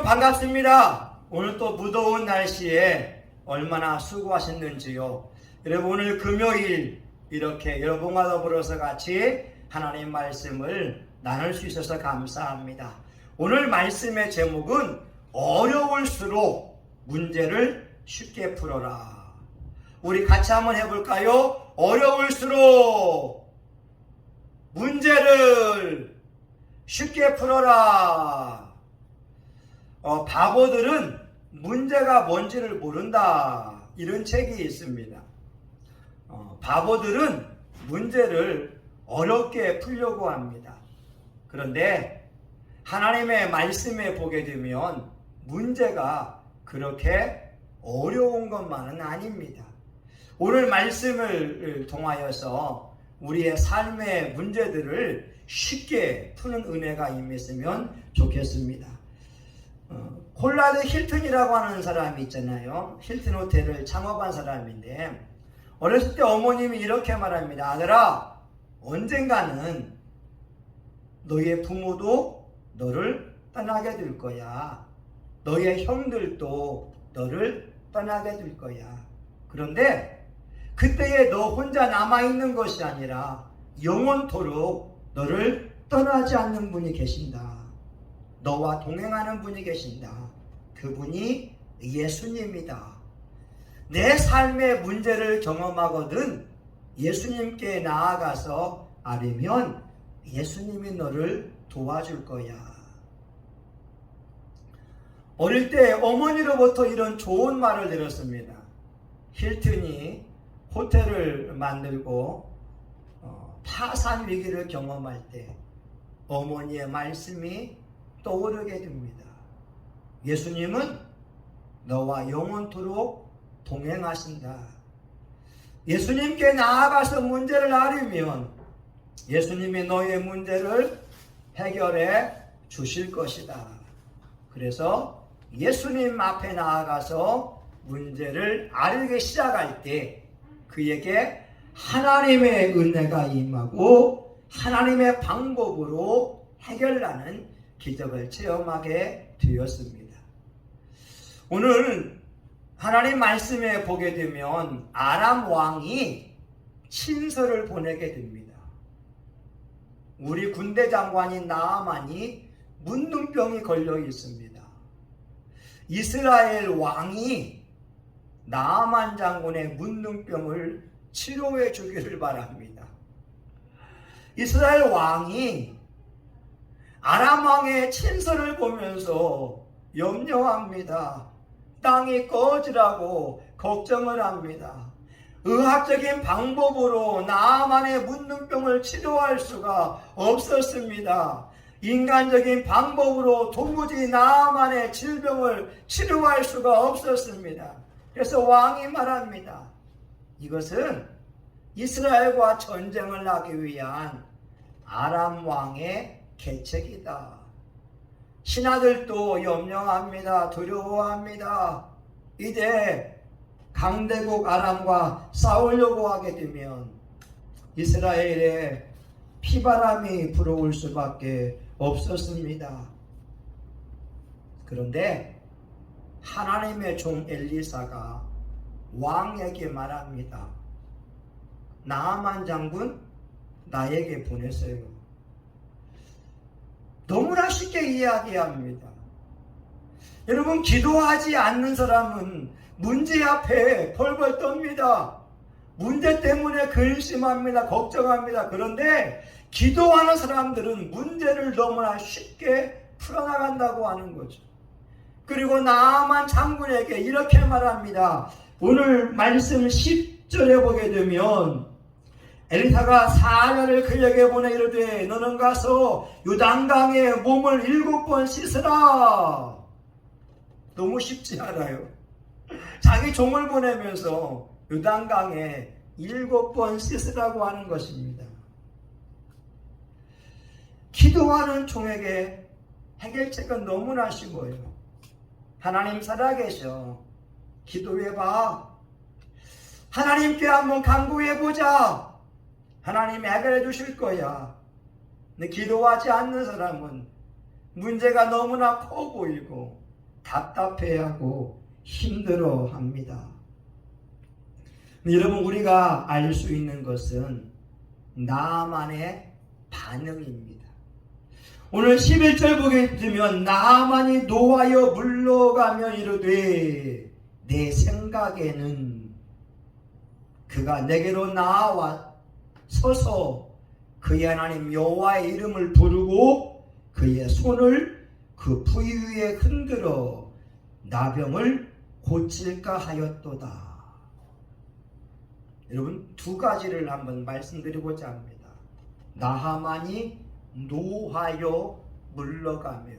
반갑습니다. 오늘 또 무더운 날씨에 얼마나 수고하셨는지요. 여러분 오늘 금요일 이렇게 여러분과 더불어서 같이 하나님 말씀을 나눌 수 있어서 감사합니다. 오늘 말씀의 제목은 어려울수록 문제를 쉽게 풀어라. 우리 같이 한번 해볼까요? 어려울수록 문제를 쉽게 풀어라. 바보들은 문제가 뭔지를 모른다. 이런 책이 있습니다. 바보들은 문제를 어렵게 풀려고 합니다. 그런데 하나님의 말씀에 보게 되면 문제가 그렇게 어려운 것만은 아닙니다. 오늘 말씀을 통하여서 우리의 삶의 문제들을 쉽게 푸는 은혜가 임했으면 좋겠습니다. 콜라드 힐튼이라고 하는 사람이 있잖아요. 힐튼 호텔을 창업한 사람인데 어렸을 때 어머님이 이렇게 말합니다. 아들아, 언젠가는 너의 부모도 너를 떠나게 될 거야. 너의 형들도 너를 떠나게 될 거야. 그런데 그때에 너 혼자 남아있는 것이 아니라 영원토록 너를 떠나지 않는 분이 계신다. 너와 동행하는 분이 계신다. 그분이 예수님이다. 내 삶의 문제를 경험하거든 예수님께 나아가서 아뢰면 예수님이 너를 도와줄 거야. 어릴 때 어머니로부터 이런 좋은 말을 들었습니다. 힐튼이 호텔을 만들고 파산 위기를 경험할 때 어머니의 말씀이 떠오르게 됩니다. 예수님은 너와 영원토록 동행하신다. 예수님께 나아가서 문제를 아뢰면 예수님이 너의 문제를 해결해 주실 것이다. 그래서 예수님 앞에 나아가서 문제를 아뢰기 시작할 때 그에게 하나님의 은혜가 임하고 하나님의 방법으로 해결하는 기적을 체험하게 되었습니다. 오늘 하나님 말씀에 보게 되면 아람 왕이 친서를 보내게 됩니다. 우리 군대 장관인 나아만이 문둥병이 걸려 있습니다. 이스라엘 왕이 나아만 장군의 문둥병을 치료해 주기를 바랍니다. 이스라엘 왕이 아람 왕의 친서를 보면서 염려합니다. 땅이 꺼지라고 걱정을 합니다. 의학적인 방법으로 나아만의 문둥병을 치료할 수가 없었습니다. 인간적인 방법으로 도무지 나아만의 질병을 치료할 수가 없었습니다. 그래서 왕이 말합니다. 이것은 이스라엘과 전쟁을 하기 위한 아람 왕의 계책이다. 신하들도 염려합니다. 두려워합니다. 이제 강대국 아람과 싸우려고 하게 되면 이스라엘에 피바람이 불어올 수밖에 없었습니다. 그런데 하나님의 종 엘리사가 왕에게 말합니다. 나아만 장군 나에게 보내세요. 너무나 쉽게 이야기합니다. 여러분, 기도하지 않는 사람은 문제 앞에 벌벌 떱니다. 문제 때문에 근심합니다. 걱정합니다. 그런데 기도하는 사람들은 문제를 너무나 쉽게 풀어나간다고 하는 거죠. 그리고 나아만 장군에게 이렇게 말합니다. 오늘 말씀 10절에 보게 되면 엘리사가 사자를 그에게 보내 이르되 너는 가서 요단강에 몸을 7번 씻으라. 너무 쉽지 않아요. 자기 종을 보내면서 요단강에 7번 씻으라고 하는 것입니다. 기도하는 종에게 해결책은 너무나 쉬워요. 하나님 살아계셔. 기도해봐. 하나님께 한번 간구해보자. 하나님 해결해 주실 거야. 근데 기도하지 않는 사람은 문제가 너무나 커 보이고 답답해하고 힘들어합니다. 여러분, 우리가 알 수 있는 것은 나만의 반응입니다. 오늘 11절 보게 되면 나만이 노하여 물러가며 이르되 내 생각에는 그가 내게로 나와 서서 그의 하나님 여호와의 이름을 부르고 그의 손을 그 부위 위에 흔들어 나병을 고칠까 하였도다. 여러분, 두 가지를 한번 말씀드리고자 합니다. 나하만이 노하여 물러가며,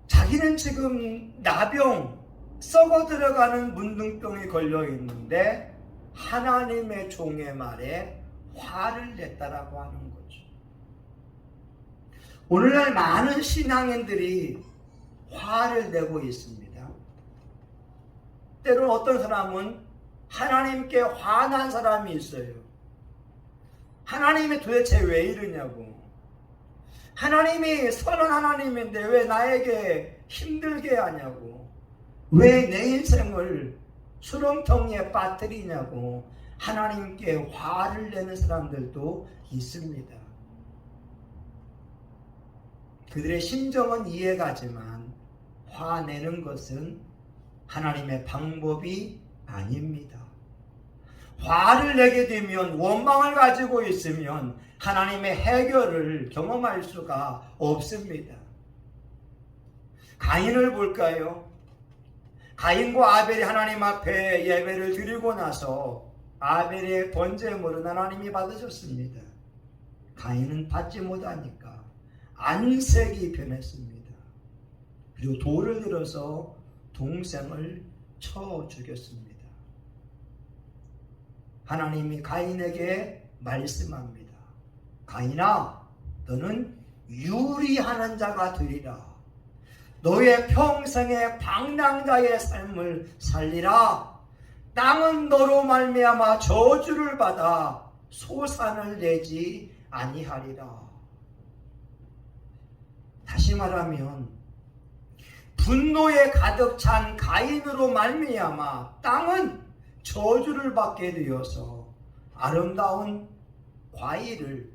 자기는 지금 나병, 썩어 들어가는 문둥병이 걸려 있는데 하나님의 종의 말에 화를 냈다라고 하는 거죠. 오늘날 많은 신앙인들이 화를 내고 있습니다. 때로는 어떤 사람은 하나님께 화난 사람이 있어요. 하나님이 도대체 왜 이러냐고. 하나님이 선한 하나님인데 왜 나에게 힘들게 하냐고. 왜 내 인생을 수렁텅이에 빠뜨리냐고 하나님께 화를 내는 사람들도 있습니다. 그들의 심정은 이해가지만 화내는 것은 하나님의 방법이 아닙니다. 화를 내게 되면, 원망을 가지고 있으면 하나님의 해결을 경험할 수가 없습니다. 가인을 볼까요? 가인과 아벨이 하나님 앞에 예배를 드리고 나서 아벨의 번제물은 하나님이 받으셨습니다. 가인은 받지 못하니까 안색이 변했습니다. 그리고 돌을 들어서 동생을 쳐 죽였습니다. 하나님이 가인에게 말씀합니다. 가인아, 너는 유리하는 자가 되리라. 너의 평생의 방랑자의 삶을 살리라. 땅은 너로 말미암아 저주를 받아 소산을 내지 아니하리라. 다시 말하면 분노에 가득 찬 가인으로 말미암아 땅은 저주를 받게 되어서 아름다운 과일을,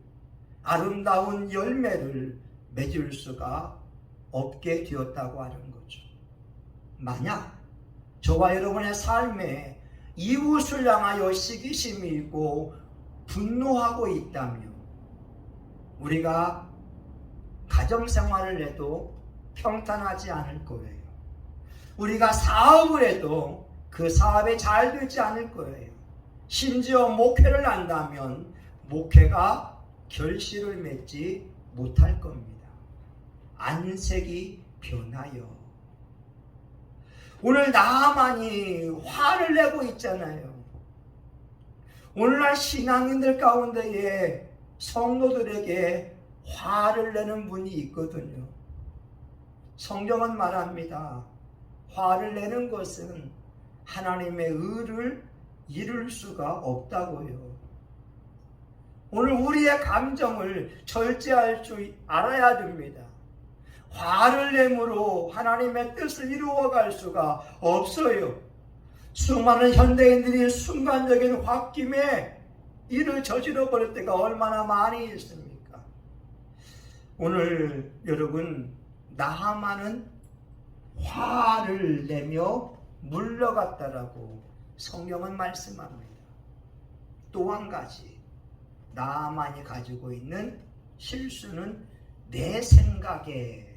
아름다운 열매를 맺을 수가 없게 되었다고 하는 거죠. 만약 저와 여러분의 삶에 이웃을 향하여 시기심이 있고 분노하고 있다면 우리가 가정생활을 해도 평탄하지 않을 거예요. 우리가 사업을 해도 그 사업이 잘 되지 않을 거예요. 심지어 목회를 한다면 목회가 결실을 맺지 못할 겁니다. 안색이 변하여. 오늘 나하만이 화를 내고 있잖아요. 오늘날 신앙인들 가운데에 성도들에게 화를 내는 분이 있거든요. 성경은 말합니다. 화를 내는 것은 하나님의 의를 이룰 수가 없다고요. 오늘 우리의 감정을 절제할 줄 알아야 됩니다. 화를 내므로 하나님의 뜻을 이루어갈 수가 없어요. 수많은 현대인들이 순간적인 홧김에 일을 저질러 버릴 때가 얼마나 많이 있습니까? 오늘 여러분, 나하만은 화를 내며 물러갔다라고 성경은 말씀합니다. 또 한 가지, 나하만이 가지고 있는 실수는 내 생각에,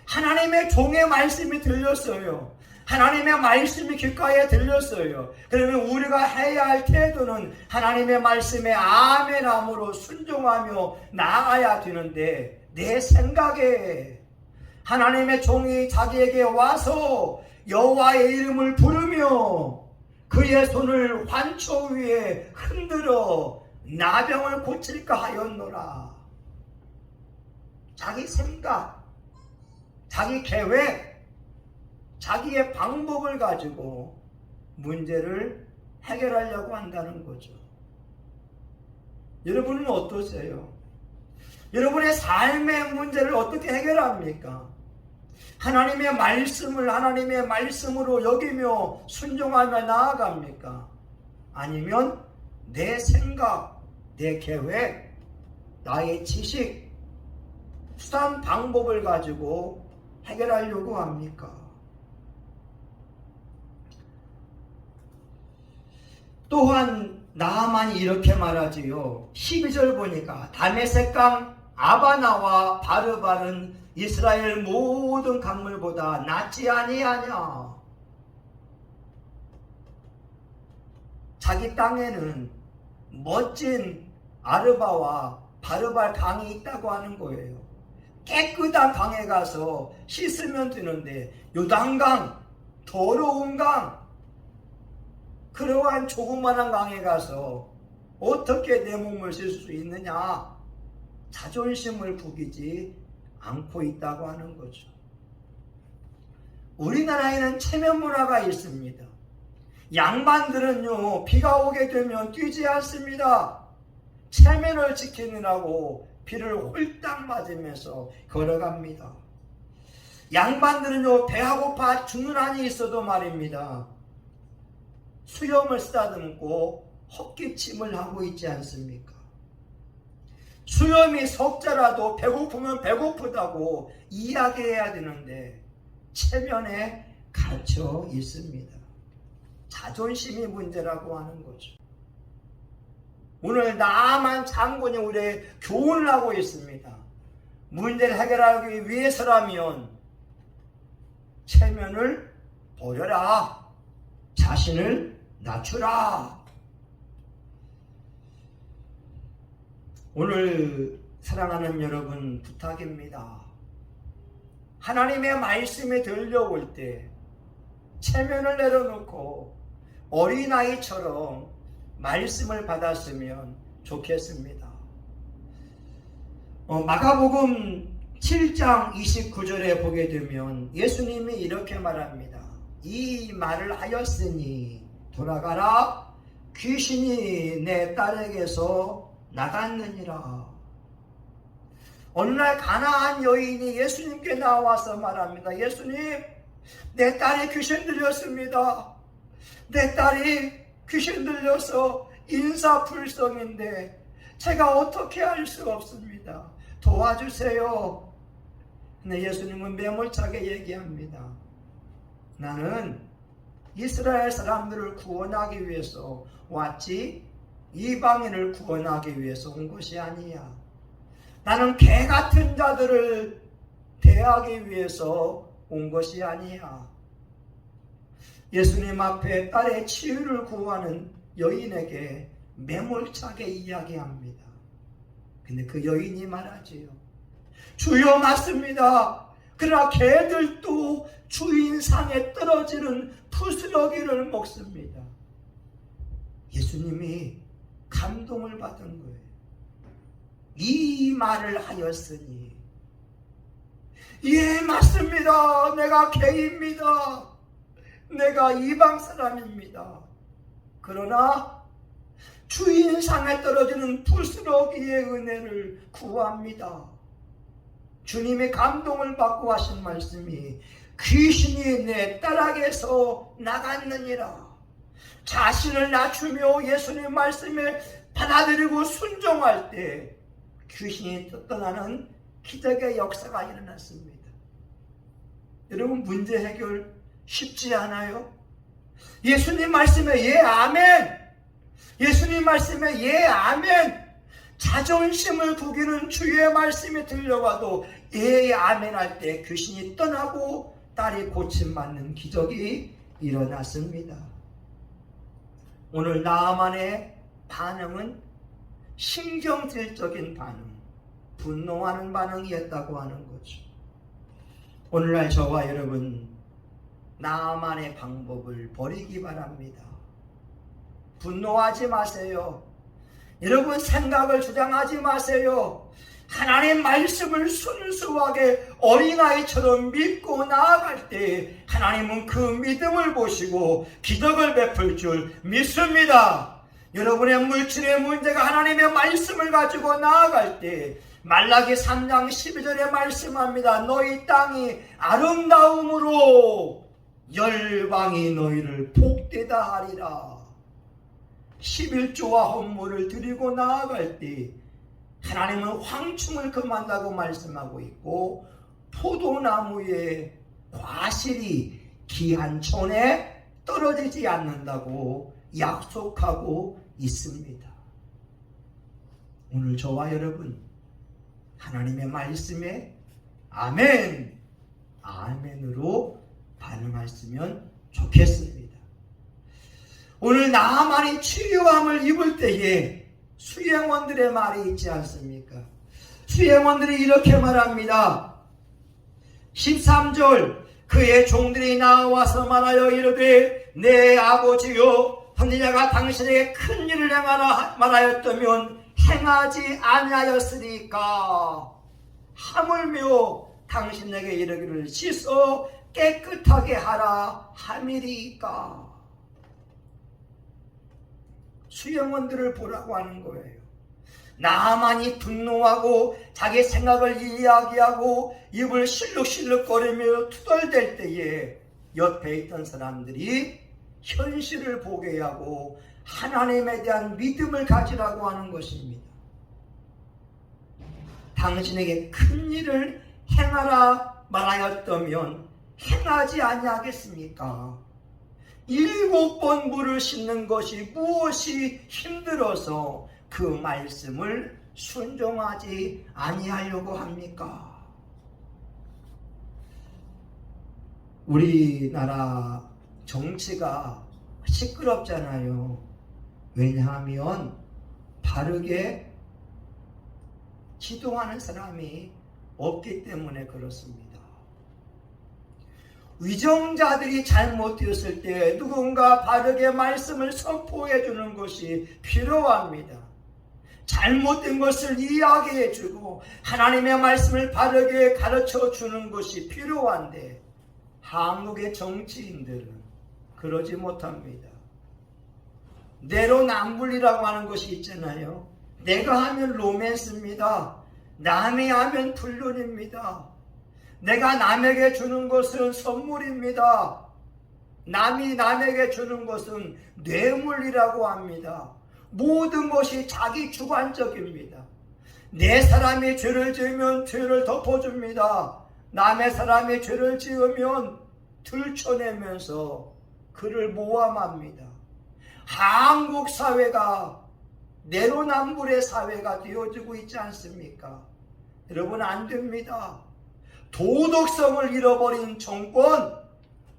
하나님의 종의 말씀이 들렸어요. 하나님의 말씀이 귓가에 들렸어요. 그러면 우리가 해야 할 태도는 하나님의 말씀에 아멘함으로 순종하며 나아가야 되는데, 내 생각에 하나님의 종이 자기에게 와서 여호와의 이름을 부르며 그의 손을 환초 위에 흔들어 나병을 고칠까 하였노라. 자기 생각, 자기 계획, 자기의 방법을 가지고 문제를 해결하려고 한다는 거죠. 여러분은 어떠세요? 여러분의 삶의 문제를 어떻게 해결합니까? 하나님의 말씀을 하나님의 말씀으로 여기며 순종하며 나아갑니까? 아니면 내 생각, 내 계획, 나의 지식, 수단 방법을 가지고 해결하려고 합니까? 또한 나하만이 이렇게 말하지요. 12절 보니까 다메섹강 아바나와 바르바는 이스라엘 모든 강물보다 낫지 아니하냐. 자기 땅에는 멋진 아르바와 바르발 강이 있다고 하는 거예요. 깨끗한 강에 가서 씻으면 되는데 요단강, 더러운 강, 그러한 조그만한 강에 가서 어떻게 내 몸을 씻을 수 있느냐? 자존심을 구기지 않고 있다고 하는 거죠. 우리나라에는 체면 문화가 있습니다. 양반들은요, 비가 오게 되면 뛰지 않습니다. 체면을 지키느라고 비를 홀딱 맞으면서 걸어갑니다. 양반들은요, 배가 고파 죽는 한이 있어도 말입니다. 수염을 쓰다듬고 헛기침을 하고 있지 않습니까? 수염이 석자라도 배고프면 배고프다고 이야기해야 되는데 체면에 갇혀 있습니다. 자존심이 문제라고 하는 거죠. 오늘 나만 장군이 우리에게 교훈을 하고 있습니다. 문제를 해결하기 위해서라면 체면을 버려라. 자신을 낮추라. 오늘 사랑하는 여러분 부탁입니다. 하나님의 말씀이 들려올 때 체면을 내려놓고 어린아이처럼 말씀을 받았으면 좋겠습니다. 마가복음 7장 29절에 보게 되면 예수님이 이렇게 말합니다. 이 말을 하였으니 돌아가라. 귀신이 내 딸에게서 나갔느니라. 어느 날 가나안 여인이 예수님께 나와서 말합니다. 예수님, 내 딸이 귀신 들렸습니다. 내 딸이 귀신 들려서 인사불성인데 제가 어떻게 할 수 없습니다. 도와주세요. 근데 예수님은 매몰차게 얘기합니다. 나는 이스라엘 사람들을 구원하기 위해서 왔지 이방인을 구원하기 위해서 온 것이 아니야. 나는 개 같은 자들을 대하기 위해서 온 것이 아니야. 예수님 앞에 딸의 치유를 구하는 여인에게 매몰차게 이야기합니다. 근데 그 여인이 말하지요. 주여 맞습니다. 그러나 개들도 주인 상에 떨어지는 부스러기를 먹습니다. 예수님이 감동을 받은 거예요. 이 말을 하였으니 예 맞습니다. 내가 개입니다. 내가 이방 사람입니다. 그러나 주인 상에 떨어지는 부스러기의 은혜를 구합니다. 주님의 감동을 받고 하신 말씀이 귀신이 내 딸에게서 나갔느니라. 자신을 낮추며 예수님 말씀에 받아들이고 순종할 때 귀신이 떠나는 기적의 역사가 일어났습니다. 여러분 문제 해결 쉽지 않아요? 예수님 말씀에 예 아멘. 예수님 말씀에 예 아멘. 자존심을 구기는 주의 말씀이 들려와도 예 아멘 할 때 귀신이 떠나고 딸이 고침받는 기적이 일어났습니다. 오늘 나만의 반응은 신경질적인 반응, 분노하는 반응이었다고 하는 거죠. 오늘날 저와 여러분 나만의 방법을 버리기 바랍니다. 분노하지 마세요. 여러분 생각을 주장하지 마세요. 하나님의 말씀을 순수하게 어린아이처럼 믿고 나아갈 때 하나님은 그 믿음을 보시고 기적을 베풀 줄 믿습니다. 여러분의 물질의 문제가 하나님의 말씀을 가지고 나아갈 때 말라기 3장 12절에 말씀합니다. 너희 땅이 아름다움으로 열방이 너희를 복되다 하리라. 11조와 헌물을 드리고 나아갈 때 하나님은 황충을 금한다고 말씀하고 있고, 포도나무의 과실이 기한 촌에 떨어지지 않는다고 약속하고 있습니다. 오늘 저와 여러분 하나님의 말씀에 아멘, 아멘으로 반응하시면 좋겠습니다. 오늘 나만이 치유함을 입을 때에 수행원들의 말이 있지 않습니까? 수행원들이 이렇게 말합니다. 13절, 그의 종들이 나와서 말하여 이르되 내 아버지여, 선지자가 당신에게 큰 일을 행하라 말하였다면 행하지 아니하였으니까 하물며 당신에게 이르기를 씻어 깨끗하게 하라 함이리까. 수행원들을 보라고 하는 거예요. 나만이 분노하고 자기 생각을 이야기하고 입을 실룩실룩거리며 투덜댈 때에 옆에 있던 사람들이 현실을 보게 하고 하나님에 대한 믿음을 가지라고 하는 것입니다. 당신에게 큰 일을 행하라 말하였다면 행하지 아니하겠습니까? 7번 물을 씻는 것이 무엇이 힘들어서 그 말씀을 순종하지 아니하려고 합니까? 우리나라 정치가 시끄럽잖아요. 왜냐하면 바르게 지도하는 사람이 없기 때문에 그렇습니다. 위정자들이 잘못되었을 때 누군가 바르게 말씀을 선포해 주는 것이 필요합니다. 잘못된 것을 이야기해 주고 하나님의 말씀을 바르게 가르쳐 주는 것이 필요한데 한국의 정치인들은 그러지 못합니다. 내로남불이라고 하는 것이 있잖아요. 내가 하면 로맨스입니다. 남이 하면 불륜입니다. 내가 남에게 주는 것은 선물입니다. 남이 남에게 주는 것은 뇌물이라고 합니다. 모든 것이 자기 주관적입니다. 내 사람이 죄를 지으면 죄를 덮어줍니다. 남의 사람이 죄를 지으면 들춰내면서 그를 모함합니다. 한국 사회가 내로남불의 사회가 되어지고 있지 않습니까? 여러분, 안 됩니다. 도덕성을 잃어버린 정권,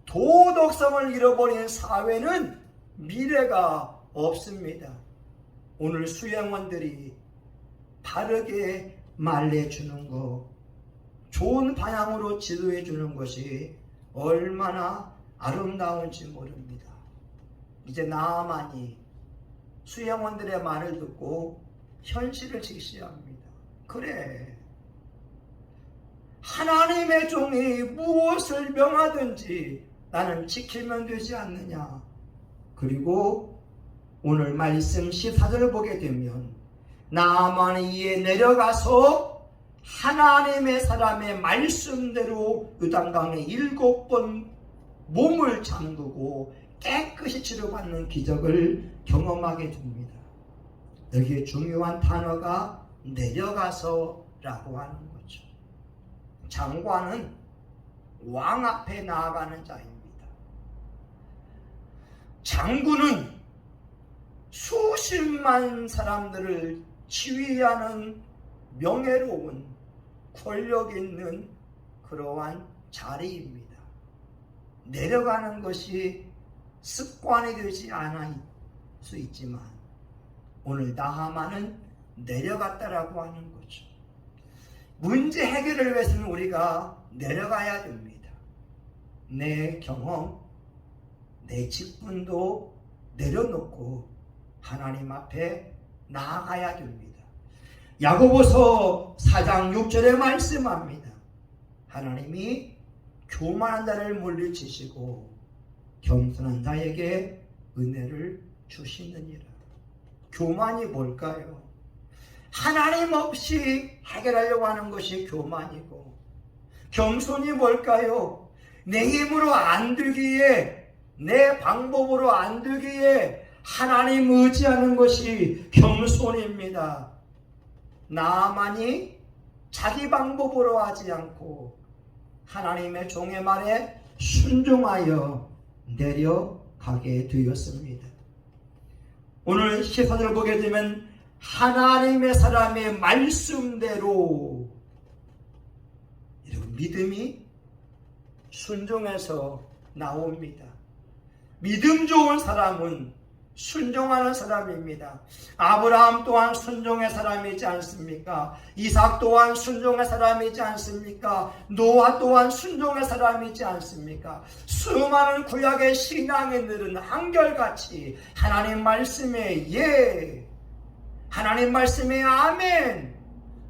도덕성을 잃어버린 사회는 미래가 없습니다. 오늘 수행원들이 바르게 말해주는 것, 좋은 방향으로 지도해 주는 것이 얼마나 아름다운지 모릅니다. 이제 나만이 수행원들의 말을 듣고 현실을 직시합니다. 그래, 하나님의 종이 무엇을 명하든지 나는 지키면 되지 않느냐. 그리고 오늘 말씀 14절 보게 되면 나아만이 이에 내려가서 하나님의 사람의 말씀대로 요단강에 7번 몸을 잠그고 깨끗이 치료받는 기적을 경험하게 됩니다. 여기에 중요한 단어가 내려가서라고 하는 거죠. 장관은 왕 앞에 나아가는 자입니다. 장군은 수십만 사람들을 지휘하는 명예로운 권력 있는 그러한 자리입니다. 내려가는 것이 습관이 되지 않을 수 있지만 오늘 나하만은 내려갔다라고 하는 거죠. 문제 해결을 위해서는 우리가 내려가야 됩니다. 내 경험, 내 직분도 내려놓고 하나님 앞에 나아가야 됩니다. 야고보서 4장 6절에 말씀합니다. 하나님이 교만한 자를 물리치시고 겸손한 자에게 은혜를 주시느니라. 교만이 뭘까요? 하나님 없이 해결하려고 하는 것이 교만이고, 겸손이 뭘까요? 내 힘으로 안 되기에, 내 방법으로 안 되기에 하나님 의지하는 것이 겸손입니다. 나만이 자기 방법으로 하지 않고 하나님의 종의 말에 순종하여 내려가게 되었습니다. 오늘 시편을 보게 되면 하나님의 사람의 말씀대로, 이런 믿음이 순종해서 나옵니다. 믿음 좋은 사람은 순종하는 사람입니다. 아브라함 또한 순종의 사람이지 않습니까? 이삭 또한 순종의 사람이지 않습니까? 노아 또한 순종의 사람이지 않습니까? 수많은 구약의 신앙인들은 한결같이 하나님 말씀에 예, 하나님 말씀에 아멘,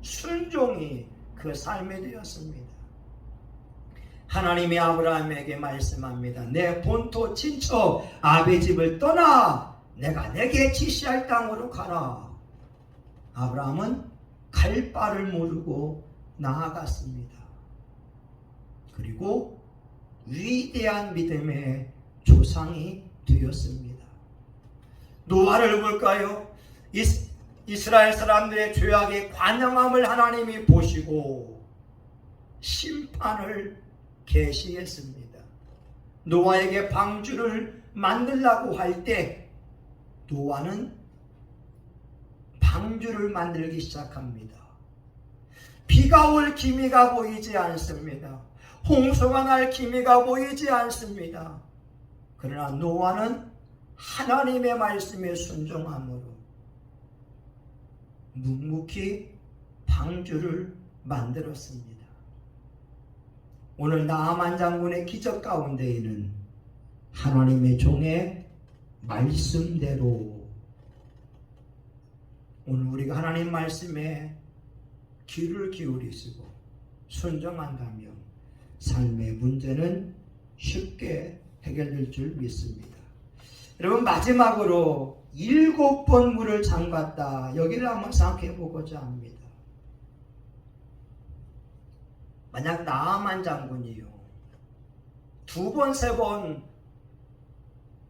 순종이 그 삶이 되었습니다. 하나님이 아브라함에게 말씀합니다. 내 본토 친척 아비 집을 떠나 내가 내게 지시할 땅으로 가라. 아브라함은 갈 바를 모르고 나아갔습니다. 그리고 위대한 믿음의 조상이 되었습니다. 노아를 볼까요? 이스라엘 사람들의 죄악의 관영함을 하나님이 보시고 심판을 계시했습니다. 노아에게 방주를 만들라고 할 때 노아는 방주를 만들기 시작합니다. 비가 올 기미가 보이지 않습니다. 홍수가 날 기미가 보이지 않습니다. 그러나 노아는 하나님의 말씀에 순종함으로 묵묵히 방주를 만들었습니다. 오늘 나아만 장군의 기적 가운데에는 하나님의 종의 말씀대로, 오늘 우리가 하나님 말씀에 귀를 기울이시고 순종한다면 삶의 문제는 쉽게 해결될 줄 믿습니다. 여러분, 마지막으로 7번 문을 잠갔다, 여기를 한번 생각해 보고자 합니다. 만약 나아만 장군이요 2번, 3번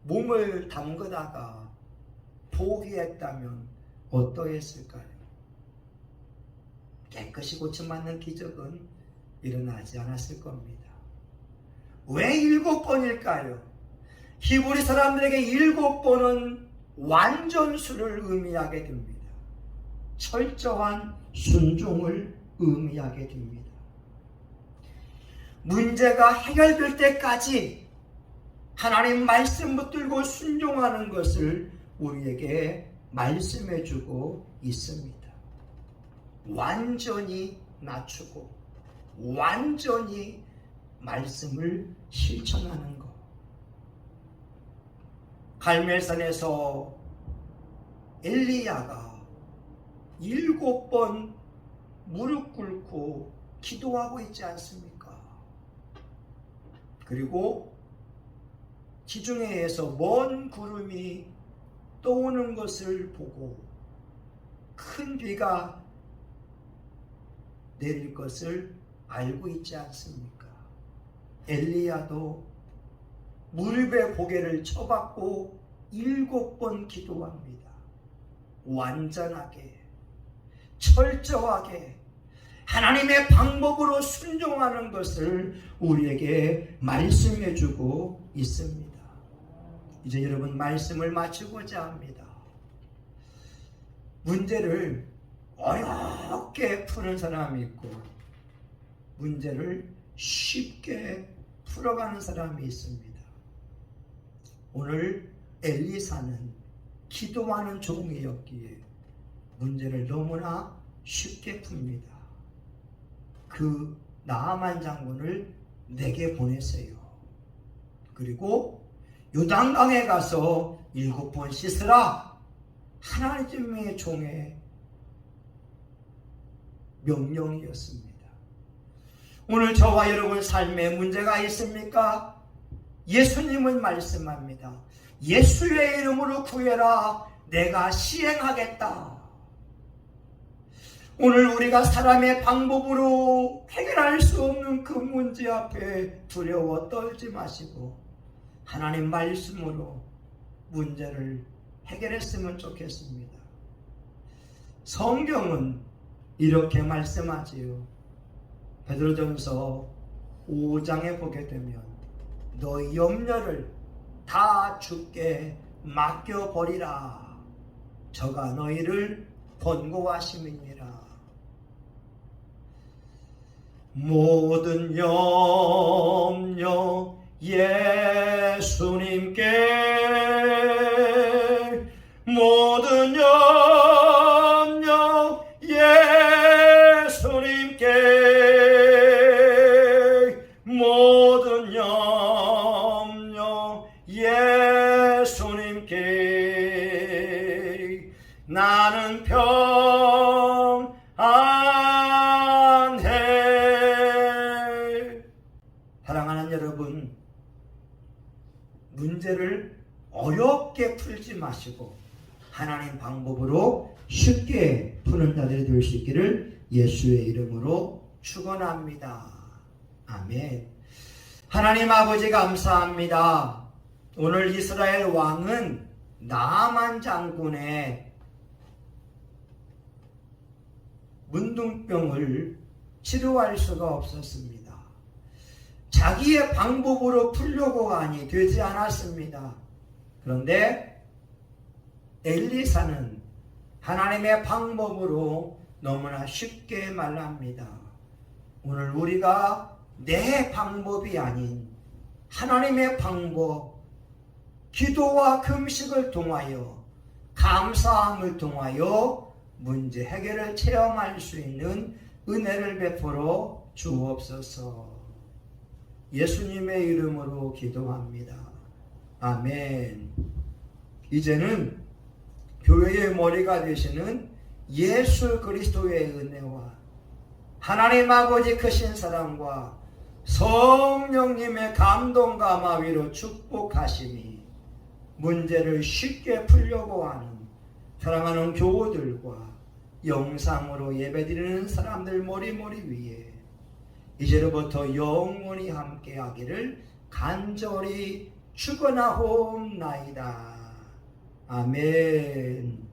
몸을 담그다가 포기했다면 어떠했을까요? 깨끗이 고침받는 기적은 일어나지 않았을 겁니다. 왜 7번일까요? 히브리 사람들에게 7번은 완전수를 의미하게 됩니다. 철저한 순종을 의미하게 됩니다. 문제가 해결될 때까지 하나님 말씀 붙들고 순종하는 것을 우리에게 말씀해 주고 있습니다. 완전히 낮추고 완전히 말씀을 실천하는 것. 갈멜산에서 엘리야가 7번 무릎 꿇고 기도하고 있지 않습니까? 그리고 지중해에서 먼 구름이 떠오는 것을 보고 큰 비가 내릴 것을 알고 있지 않습니까? 엘리야도 무릎에 고개를 쳐박고 7번 기도합니다. 완전하게, 철저하게 하나님의 방법으로 순종하는 것을 우리에게 말씀해 주고 있습니다. 이제 여러분, 말씀을 마치고자 합니다. 문제를 어렵게 푸는 사람이 있고 문제를 쉽게 풀어가는 사람이 있습니다. 오늘 엘리사는 기도하는 종이었기에 문제를 너무나 쉽게 풉니다. 그 나아만 장군을 내게 보내세요. 그리고 요단강에 가서 7번 씻으라. 하나님의 종의 명령이었습니다. 오늘 저와 여러분 삶에 문제가 있습니까? 예수님은 말씀합니다. 예수의 이름으로 구해라. 내가 시행하겠다. 오늘 우리가 사람의 방법으로 해결할 수 없는 그 문제 앞에 두려워 떨지 마시고 하나님 말씀으로 문제를 해결했으면 좋겠습니다. 성경은 이렇게 말씀하지요. 베드로전서 5장에 보게 되면 너희 염려를 다 주께 맡겨버리라. 저가 너희를 권고하심이니라. 모든 염려 예수님께, 모든 염려 예수님께, 모든 염려 예수님께 나는 평안해. 사랑하는 여러분, 문제를 어렵게 풀지 마시고 하나님 방법으로 쉽게 푸는 자들이 될 수 있기를 예수의 이름으로 축원합니다. 아멘. 하나님 아버지 감사합니다. 오늘 이스라엘 왕은 나아만 장군의 문둥병을 치료할 수가 없었습니다. 자기의 방법으로 풀려고 하니 되지 않았습니다. 그런데 엘리사는 하나님의 방법으로 너무나 쉽게 말합니다. 오늘 우리가 내 방법이 아닌 하나님의 방법, 기도와 금식을 통하여, 감사함을 통하여 문제 해결을 체험할 수 있는 은혜를 베풀어 주옵소서. 예수님의 이름으로 기도합니다. 아멘. 이제는 교회의 머리가 되시는 예수 그리스도의 은혜와 하나님 아버지 크신 사랑과 성령님의 감동과 마위로 축복하심이 문제를 쉽게 풀려고 하는 사랑하는 교우들과 영상으로 예배드리는 사람들 머리 위에 이제로부터 영원히 함께하기를 간절히 축원하옵나이다. 아멘.